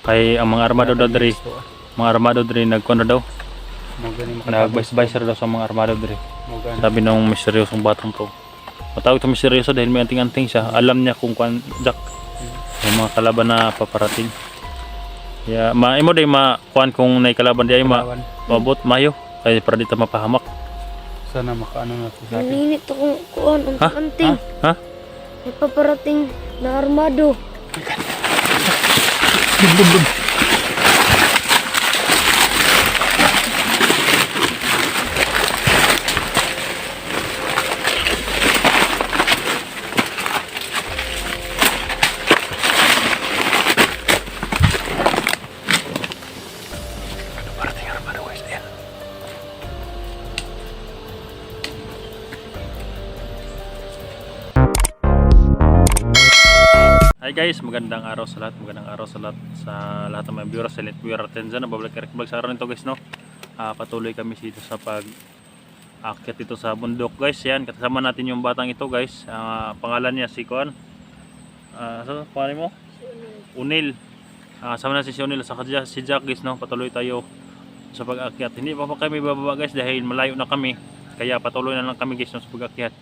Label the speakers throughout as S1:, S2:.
S1: Kay ang mga armado daw diri, mga armado diri nagkuno daw.
S2: Mo gani
S1: Nag-advisor daw sa mga armado diri.
S2: mo gani.
S1: Sabi nung misteryosong batang to. Matawag ito misteryoso dahil may anting-anting siya. Alam niya kung kuan Jack. Yung mga kalaban na paparating. Ya, imo day kuan kung nay kalaban di ay
S2: Kalaban.
S1: mabot mayo kay para dito mapahamak.
S2: Sana makaano na to sa atin.
S3: Naninit akong kuan,
S1: Ha?
S3: anting.
S1: Ha?
S3: May paparating na armado.
S1: Parating armado guys, ayan. Hi guys, magandang araw sa lahat, magandang araw sa lahat ng mga viewers, silent viewer natin dyan. Nababalik vlog sa araw nito guys, no? Patuloy kami dito sa pag-akyat dito sa bundok guys. Yan, kasama natin yung batang ito guys. Pangalan niya si Kuan. Ano pangalan mo? Unil. Sama na si Unil sa si Jack guys, no? Patuloy tayo sa pag-akyat. Hindi pa kami bababa guys dahil malayo na kami. Kaya patuloy na lang kami guys no, sa pag-akyat.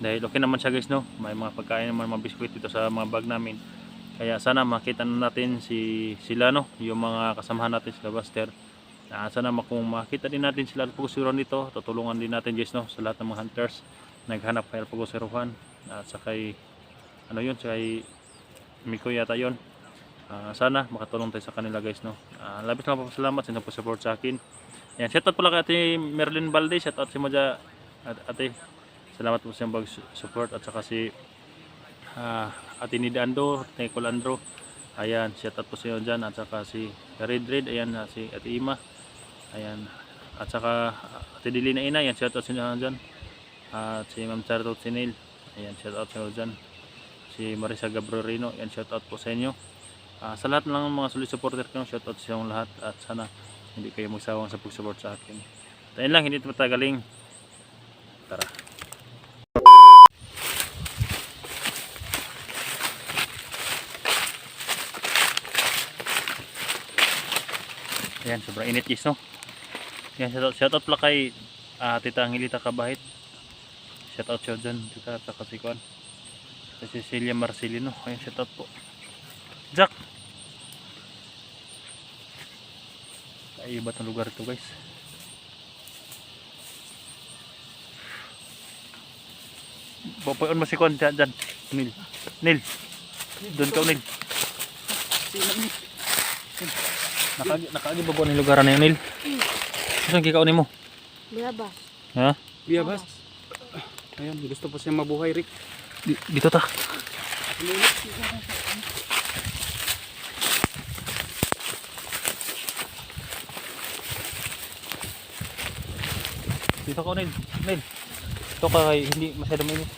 S1: Dahil okay naman siya guys no, may mga pagkain naman, mga biskuit dito sa mga bag namin. Kaya sana makita na natin sila no, yung mga kasamahan natin sila Buster. Sana kung makita din natin sila pag-usiruan dito, tutulungan din natin guys no, sa lahat ng mga hunters naghanap kay pag-usiruan. At sa kay ano yun, sa kay Miko yata yun. Sana makatulong tayo sa kanila guys no. Labis na papasalamat sa inyong support sa akin. Yan, shoutout pala kay Ate Merlin Balde, shoutout si Maja Ate. Salamat po sa iyong support at saka si Ate Nida Ando, Nicole Andro. Ayan, shoutout po sa iyo dyan. At saka si Red, ayan, si Ate Ima. Ayan, at saka Ate Dilina Ina, ayan, shoutout sa inyo dyan. At si Ma'am Charlotte Sinil, ayan, shoutout sa inyo dyan. Si Marisa Gabrorino, ayan, shoutout po sa inyo. Sa lahat ng mga solid supporter ko, shoutout sa inyong lahat. At sana hindi kayo magsawang sa pag-support sa akin. Tayo lang, hindi matagaling. Tara. Ayan, sobrang init guys no. Ayan, shoutout pala kay Tita Angelita Kabahit. Shoutout siya dyan, Tita Takasikuan. Si Cecilia Marcelino. Ayan, shoutout po. Jack! Kaibat ng lugar ito guys. Papayon mo si Kuan dyan. Nil. Doon ka Nil. Nakaagi ba po ng lugar na yun Nil? Saan kikaunin mo?
S3: Biyabas.
S1: Ha?
S2: Biyabas. Ayun, gusto pa siya mabuhay Rick.
S1: Dito ta. Dito ka Nil. Ito ka kay hindi masyado mainit.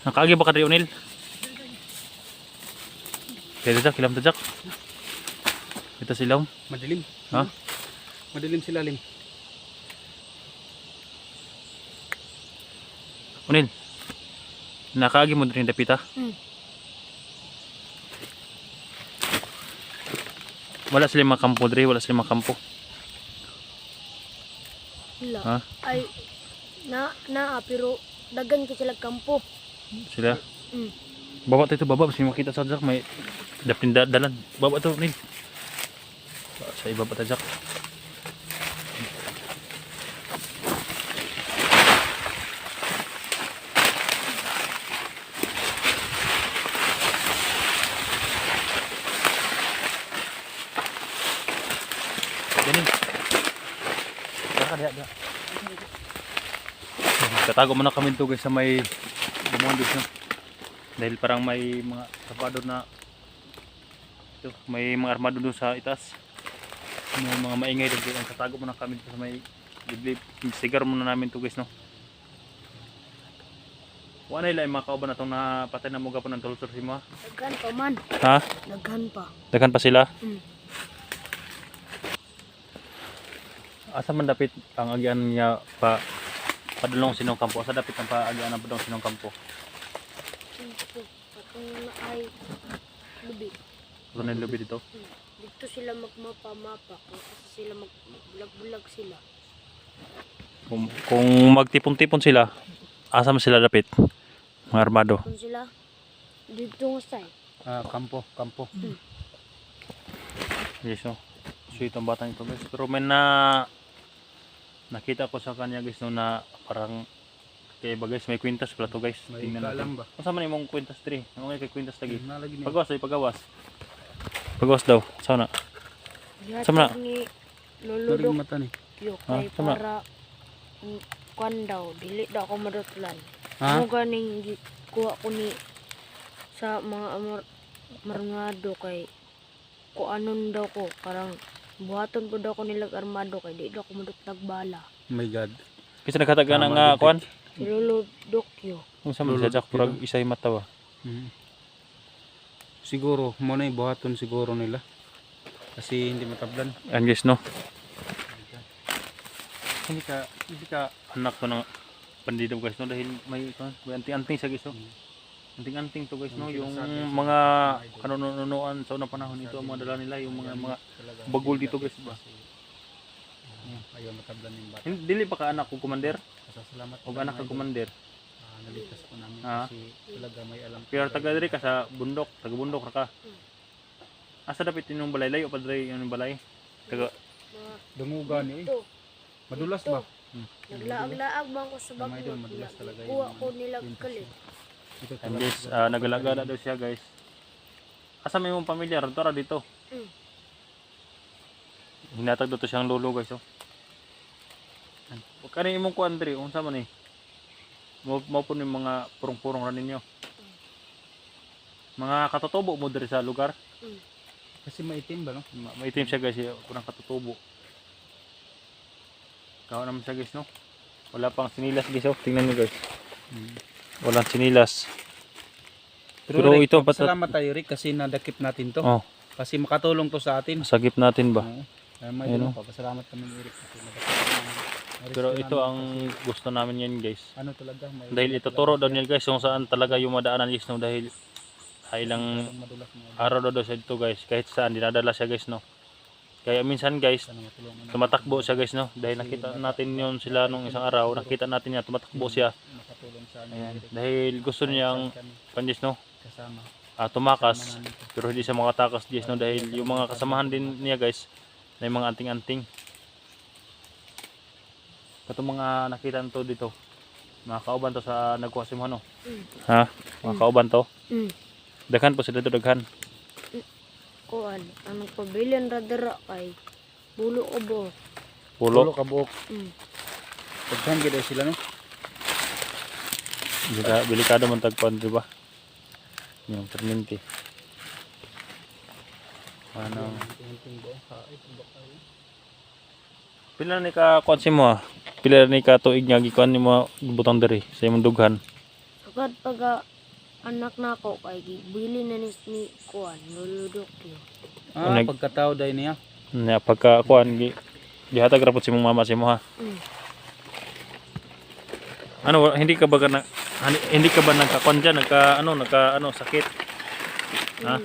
S1: Nakaagi ba ka rin Nil? Kaya Jack, kilam ta Jack. Ito silaw.
S2: Madilim.
S1: Ha?
S2: Madilim silalim.
S1: Unil. Nakaagi mo rin dapita. Wala sila mga kampo dre, wala sila mga kampo.
S3: Wala.
S1: Ha?
S3: Ay, pero dagan ka sila kampo.
S1: Sila.
S3: Mm.
S1: Baba tayo baba kasi makita sa Jack may dapin dalan. Baba to Nil. Sa ibaba ta Jack. Ganun. Dia. Tatago muna kami dito guys sa may bumundos na. Dahil parang may mga armado na ito, may mga armado doon sa itaas. May mga maingay doon kaya tatago muna kami dito sa may liblib. Sigar muna namin to guys no. Wala nila yung mga kauban na itong napatay na muga po ng tulsor si mga.
S3: Daghan pa man.
S1: Ha?
S3: Daghan pa.
S1: Daghan pa sila? Asa man dapit ang agian niya padulong sinong kampo? Asa dapit ang paagian ng padulong sinong kampo?
S3: Ito, patong na ay lubi.
S1: Ito na yung lobby dito.
S3: Dito sila magmapa-mapa. Kasi sila magbulag-bulag sila.
S1: Kung magtipon-tipon sila, asa mo sila dapit? Mga armado.
S3: Kung sila, dito nga side.
S2: Kampo.
S1: Yes, no. Sweet ang bata nito guys. Pero may nakita ko sa kanya guys no na parang kaya ba guys may kwintas pala to guys.
S2: May
S1: Tingnan
S2: kaalam
S1: natin.
S2: ba?
S1: Kung saan man yung kwintas 3? Ano kay kwintas lagi?
S2: Nalagi niya.
S1: Pagawas ay pagawas. Pagawas daw. Sana. Sama na.
S3: Ni
S2: Nalagi
S3: Luludok
S2: mata ni.
S3: yo
S1: Ah,
S3: kay
S1: sama.
S3: para kwan daw, dili daw ako madutlan.
S2: Ha?
S3: Mo ganing kuha ko ni sa mga marngado kay ko anon daw ko parang buhaton po daw ko nilag armado kay di daw ako madutlag bala.
S2: Oh my God.
S1: Kasi nakataga na
S2: Tama,
S1: nga
S2: Duterte.
S1: kuan.
S3: Si Luludok yo.
S1: Kung saan man
S2: Lolo,
S1: siya Jack purag isay mata ba.
S2: Siguro, mo na buhaton siguro nila. Kasi hindi matablan.
S1: Yan guys no. Hindi ka anak to ng bandido guys no dahil may anting-anting siya guys no. Anting-anting to guys no yung mga kanununuan sa unang panahon ito ang mga dala nila yung mga bagol dito guys ba.
S2: Ayaw matablan yung bata.
S1: Dili pa ka anak ko commander
S2: Pasasalamat
S1: o anak ka commander.
S2: Nalitas po namin
S1: Ah.
S2: kasi talaga may alam.
S1: Pero taga diri ka sa bundok, taga bundok ra ka. Asa dapat yung balay layo pa diri yung balay. Taga
S3: Mga
S2: Dungugan ni.
S3: ito.
S2: Madulas ba?
S3: Naglaag-laag ba ko sa
S2: Gamay doon,
S3: bagbot.
S2: madulas talaga
S3: Kuha
S2: yung
S3: ko nilag kalit.
S2: Ito
S1: and guys, nagalaga daw siya guys. Asa may mong pamilya ra ra dito. Hinatag daw to siyang lolo guys oh. Kani imong kuan diri unsa man ni? Mo po yung mga purong-purong ra ninyo. Mga katutubo mo diri sa lugar.
S2: Kasi maitim ba no?
S1: Maitim siya guys, kurang katutubo. Kaon naman siya guys no. Wala pang sinilas guys oh. Tingnan niyo guys. Walang sinilas. Pero
S2: Rick,
S1: ito, ba't-
S2: salamat tayo Rick kasi nadakip natin to.
S1: Oh,
S2: Kasi makatulong to sa atin.
S1: sagip natin ba?
S2: Oo. Kaya may
S1: Ayun,
S2: tulong pa. Pasalamat kami ni Rick kasi nadakip namin.
S1: Pero
S2: Na-rescue
S1: ito
S2: namin
S1: ang
S2: kasi
S1: gusto namin yan guys.
S2: ano talaga may
S1: Dahil ituturo daw niya guys kung saan talaga yung madaanan guys no. Dahil ilang
S2: madulas mga
S1: araw daw siya dito guys. Kahit saan dinadala siya guys no. Kaya minsan guys
S2: sana matulungan natin.
S1: tumatakbo siya guys no. Dahil nakita natin yun sila nung isang araw. Nakita natin niya tumatakbo siya.
S2: Makatulong sa amin.
S1: Ayan.
S2: ni Rick.
S1: Dahil gusto niyang
S2: Kami
S1: pandis no.
S2: kasama.
S1: Tumakas.
S2: Kasama namin to.
S1: Pero hindi siya makatakas guys no. Dahil yung mga kasamahan din niya guys na yung mga anting-anting. Katong mga nakita nito dito. Mga kauban to sa nagkuha si mo no. Ha? Mga kauban to. Daghan po sila dito daghan.
S3: Kuan, ang nagpabilian radara kay bulo ko bo.
S2: Pulo
S1: Pulo.
S2: ka buok. Pagkan gid sila no.
S1: Delikado man tagpuan di ba? Yung perminti. Ano?
S2: Hinting buok. Ito ba kayo?
S1: Pila ni ka kuan si mo? Pila ni ka tuig nga gikuan ni mo butang diri sa imong dughan.
S3: Agad pag anak na ako kay bili na ni kuan Luludok yo.
S1: Unag-
S2: Pagkatao dahil niya.
S1: Nya pagka kuan gihatag ra pud si mong mama si mo ha. Ano hindi ka ba hindi ka ba nagkakuan diyan nagka sakit? Ha?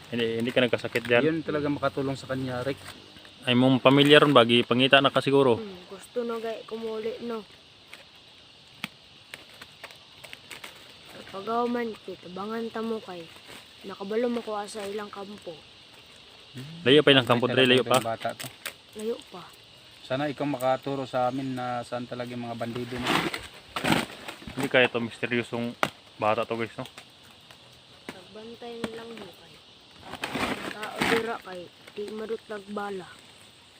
S1: Hindi ka nagkasakit diyan.
S2: Yun talaga makatulong sa kanya Rick.
S1: Ay mong pamilya ron bagi pangita na ka siguro.
S3: Gusto na gay kumuli no. Pagaw man kita bangan ta mo kay nakabalo mo ko sa ilang kampo.
S1: Layo pa ilang kampo dre, layo pa.
S2: Bata to.
S3: Layo pa.
S2: Sana ikaw makaturo sa amin na saan talaga yung mga bandido mo.
S1: Hindi kaya to misteryosong bata to guys no.
S3: Nagbantay na lang mo kay. Tao dira kay di madutlag bala.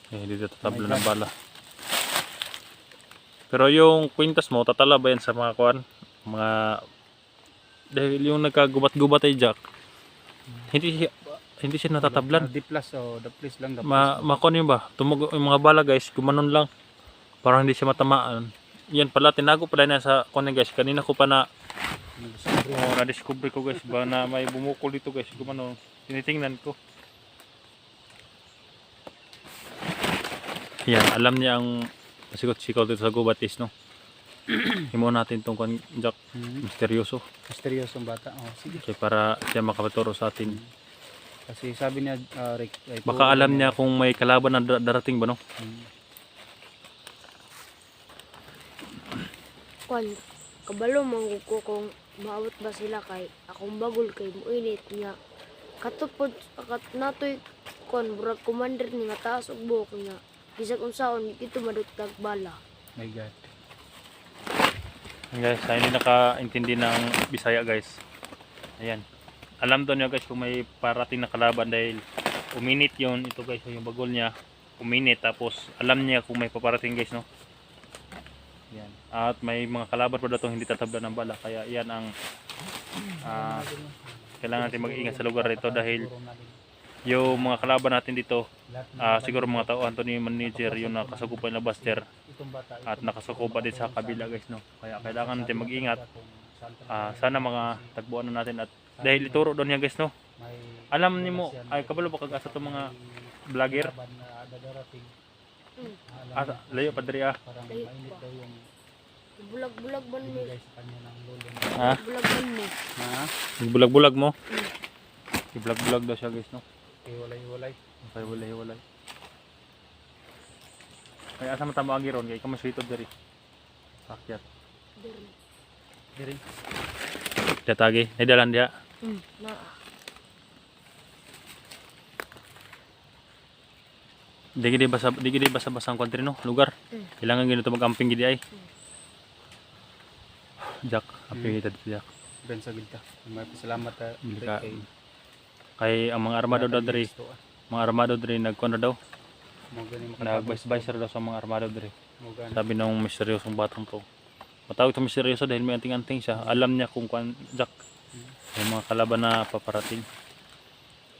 S1: Hindi dito tatabla ng bala. Pero yung kwintas mo, tatala ba yan sa mga kuan? Mga... Dahil yung nagkagubat-gubat ay Jack, hindi siya natatablan.
S2: D plus o the plus lang.
S1: Makon yun ba? Tumug yung mga bala guys, gumanon lang. Parang hindi siya matamaan. Yan pala, tinago pala niya sa kunin guys. Kanina ko pa na-discover ko guys ba na may bumukol dito guys. Gumanon. Tinitingnan ko. Yan, alam niya ang sikot-sikot dito sa gubatis no. himo natin tong kan Jack misteryoso.
S2: Misteryosong bata. Oh, sige.
S1: Okay, para siya makapaturo sa atin.
S2: Kasi sabi niya, Rick, ay
S1: Baka
S2: turo
S1: alam niya kung may kalaban na darating ba no?
S3: Kwan, kabalo manggug ko kung maabot ba sila kay akong bagol kay muinit niya. Katupod akat natoy kon burag commander ni nga taas og buhok niya. Bisag unsaon dito madutag bala.
S2: My God.
S1: Guys, hindi nakaintindi ng Bisaya guys. Ayan. Alam daw niya guys kung may parating na kalaban dahil uminit yon ito guys yung bagol niya. Uminit tapos alam niya kung may paparating guys no. Yan. At may mga kalaban pa daw hindi tatabla ng bala kaya yan ang kailangan natin mag-ingat sa lugar nito dahil yung mga kalaban natin dito siguro mga tao Anthony manager yung nakasukupan na buster at nakasukupan din sa kabila guys no kaya kailangan natin mag-ingat sana mga tagbuan na natin at dahil ituro doon niya guys no alam niyo mo ay kabalo ba kag asa to mga vlogger layo pa diri
S3: Bulag-bulag man mi.
S1: Ha?
S3: Bulag man mi.
S2: Ha?
S1: Bulag-bulag mo i-vlog daw siya guys no
S2: Hiwalay-hiwalay.
S1: kaya wala kaya asa matamo ang giron kay kamo sweeto diri pakyat
S2: Diri.
S1: datagi ay dalan dia
S3: Na.
S1: Di gidi basa-basang country no lugar. Kailangan ganito mag-amping gidi ay. Jack, happy dito Jack.
S2: Ben sa gilta. May pasalamat
S1: Bili ka. Kay ang mga armado daw diri, mga armado diri nagkuno daw.
S2: Mo gani
S1: Nag-vice daw sa mga armado diri.
S2: Mo gani.
S1: Sabi nung misteryosong batang to. Matawag to misteryoso dahil may anting-anting siya. Alam niya kung kuan Jack. Yung mga kalaban na paparating.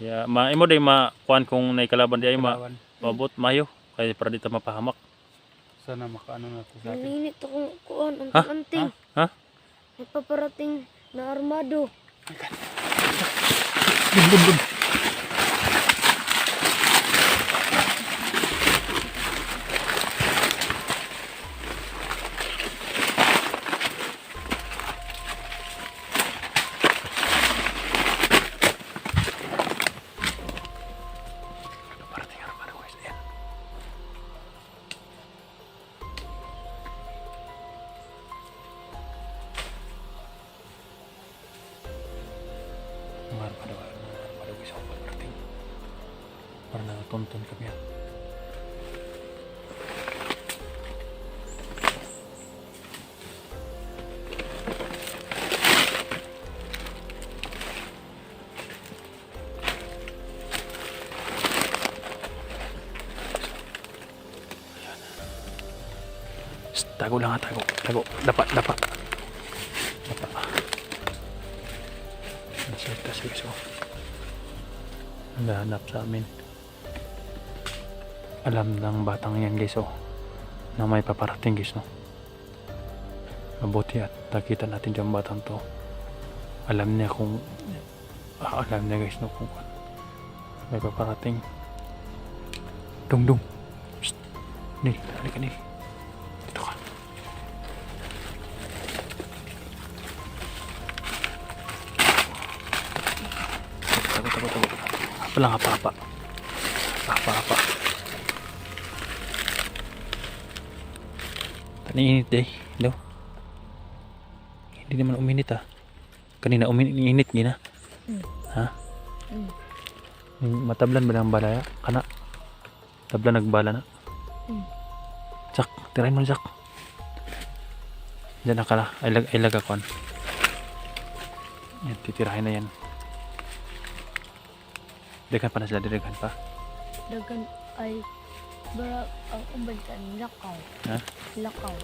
S1: Kaya imo day kuan kung nay kalaban di ay maabot mayo kay para dito mapahamak.
S2: Sana makaano na to sa atin.
S3: Naninit akong kuan
S1: Ha?
S3: anting.
S1: Ha?
S3: May paparating na armado.
S1: Parating armado guys. Ayan. Mga armado guys ako parating. Para nakatonton kami ha. Tago lang ha, tago. Dapa. Nasalta siya guys. Naghahanap sa amin. Alam ng batang yan guys na may paparating guys no. Mabuti at nakita natin yung batang to. Alam niya kung alam niya guys no kung may paparating. Dung. Psst. Halika ni. Dito ka. Tago. Apa lang apa. Tani init day. Daw. Hindi naman uminit Kanina uminit gina. Ha? Matablan ba ng balaya? Kana. Tablan nagbala na. Jack, tirahin mo Jack. Diyan na ka na. Ilag ako. Yan, titirahin na yan. Dagan pa na sila, dagan pa.
S3: Dagan ay bara ang umbantan lakaw.
S1: Ha?
S3: Lakaw.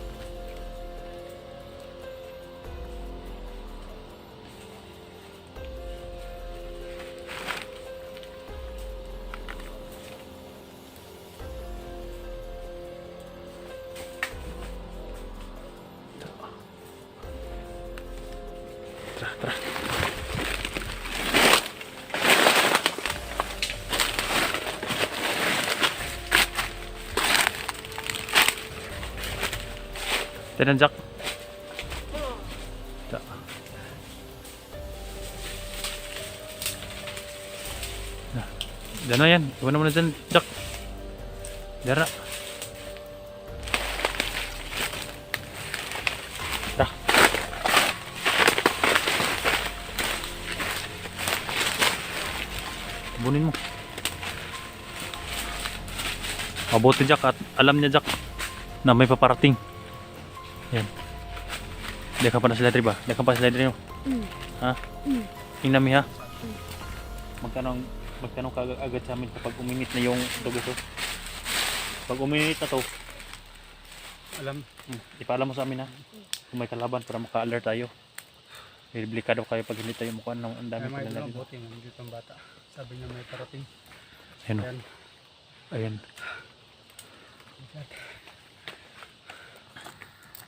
S1: Tara. Tinan Jack. Diyan na yan. Iwan naman na dyan, Jack. Diyan na. Tara. Bunin mo. Mabuti Jack at alam niya Jack na may paparating. Yan. Deka pa na sila ba? Deka pa sila dito. Ha? Tingnan mi ha. Magtanong ka agad sa amin kapag uminit na yung dog ito. Pag uminit na to,
S2: Alam.
S1: ipaalam mo sa amin ha. Kung may kalaban para maka-alert tayo. Delikado kayo pag hindi tayo mukha ng ang dami
S2: Ay, may
S1: pala
S2: dalawang
S1: dito.
S2: bote. Nandito ang bata. Sabi niya may parating.
S1: Ayun o.
S2: Ayan.
S1: Ayan.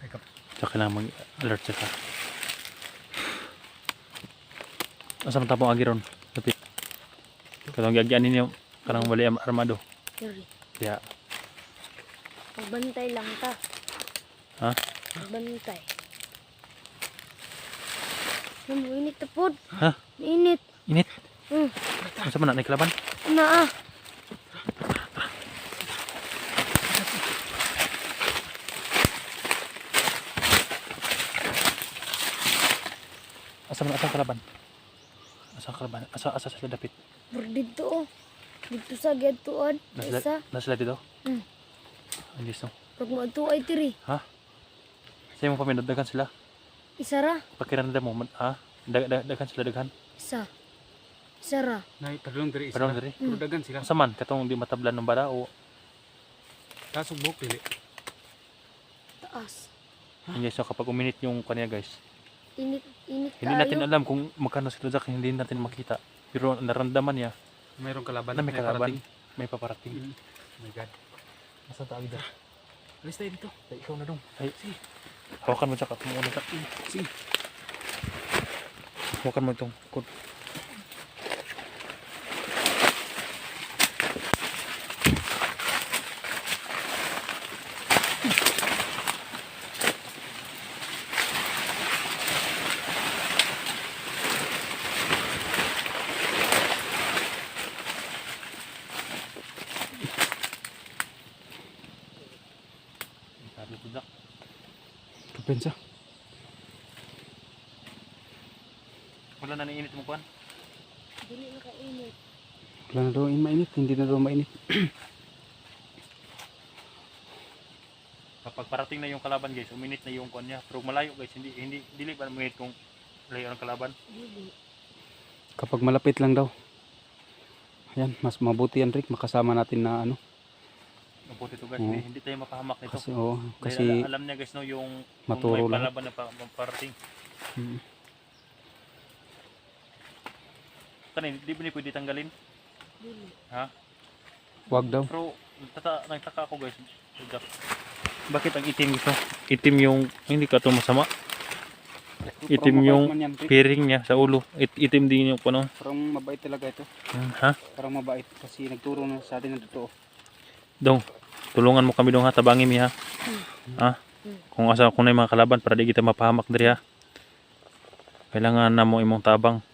S2: Wake up.
S1: Tsaka kailangan mag-alert siya ka. Asa man tapong agi ron? Lapit. Katong giagian ninyo kanang wali armado.
S3: Sorry.
S1: Kaya
S3: Magbantay lang ta.
S1: ha?
S3: Magbantay. Init na po.
S1: Ha?
S3: Init.
S1: Init.
S3: Hmm.
S1: Asa man na kalaban?
S3: Na ah.
S1: Asa man asang kalaban? Asang kalaban? Asa sila dapit?
S3: Bro, dito oh. Dito sa gatuan. Isa.
S1: Nasila dito?
S3: Hmm.
S1: Andis no.
S3: Pag mo ito ay tiri.
S1: Sa'yo mo paminadagan sila.
S3: Isa ra.
S1: Pakiramdam mo, ha? Dagan sila daghan.
S3: Isa. Isa ra.
S2: Nay, padulong diri.
S1: Padulong diri?
S2: Pero dagan sila.
S1: Asa man katong di matablan ng bala o
S2: Kasubok dili.
S3: Taas.
S1: hindi so kapag uminit yung kanya guys.
S3: Init. Init
S1: Hindi natin alam kung magkano sila Jack, hindi natin makita. Pero naramdaman niya
S2: Mayroong kalaban.
S1: na may kalaban,
S2: parating.
S1: may paparating.
S2: Oh my God.
S1: Nasa tabi Jack?
S2: Alis tayo dito.
S1: Ay, ikaw na dong. Ay, hawakan mo Jack at muna Jack.
S2: Sige.
S1: Hawakan mo itong kod. Sabi ko Jack.
S2: Kapensa.
S1: Wala na nainit mo kuhan.
S3: Dili na kainit.
S2: Wala na daw mainit. Hindi na daw mainit.
S1: Kapag parating na yung kalaban guys, uminit na yung kuhan niya. Pero malayo guys, hindi dili ba uminit kung layo ng kalaban?
S3: Dili.
S2: Kapag malapit lang daw. Ayan, mas mabuti yan Rick. Makasama natin na ano.
S1: Mabuti ito guys,
S2: Oo.
S1: hindi tayo mapahamak nito.
S2: Kasi, oh,
S1: Dahil
S2: kasi
S1: alam niya guys no yung kung
S2: maturo
S1: may
S2: lahat.
S1: kalaban na parating.
S2: mm,
S1: Kanina, di ba ni pwede tanggalin?
S3: Dili.
S1: Ha?
S2: wag daw.
S1: Pero nagtaka ako guys. Jack. Bakit ang itim ito? Itim yung, hindi ka ito masama. Itim
S2: Parang
S1: yung
S2: mabait man yan, Rick.
S1: piring niya sa ulo. Itim din yung kuno.
S2: Parang mabait talaga ito.
S1: Ha?
S2: Parang mabait. Kasi nagturo na sa atin ng totoo.
S1: Dong, tulungan mo kami dong ha, tabangin mi ha. Ha? Kung asa kung na yung mga kalaban para di kita mapahamak diri ha. Kailangan na mo imong tabang.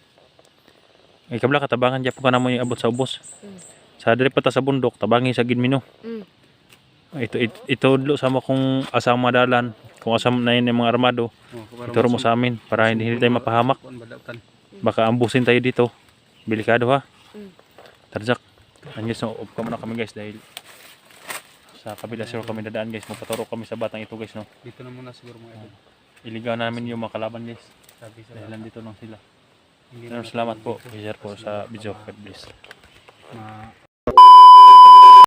S1: Ay kabla katabangan dyan po ka na mo yung abot sa ubos. Sa diri pa ta sa bundok, tabangi sa ginmino.
S3: Mm.
S1: Ito udlo sa mo kung asang madalan, kung asang na yun yung mga armado, ituro mo sa amin para hindi tayo mapahamak. Baka ambusin tayo dito. Delikado ha. Tarjak. Anyos no, up ka muna kami guys dahil sa kabila sure kami dadaan guys. Magpaturo kami sa batang ito guys no.
S2: Dito na muna siguro mga idol.
S1: Iligaw namin yung mga kalaban guys.
S2: Sabi sa
S1: Dahil nandito lang sila.
S2: Hindi na
S1: Salamat po. I-share po sa video. God bless.
S2: ma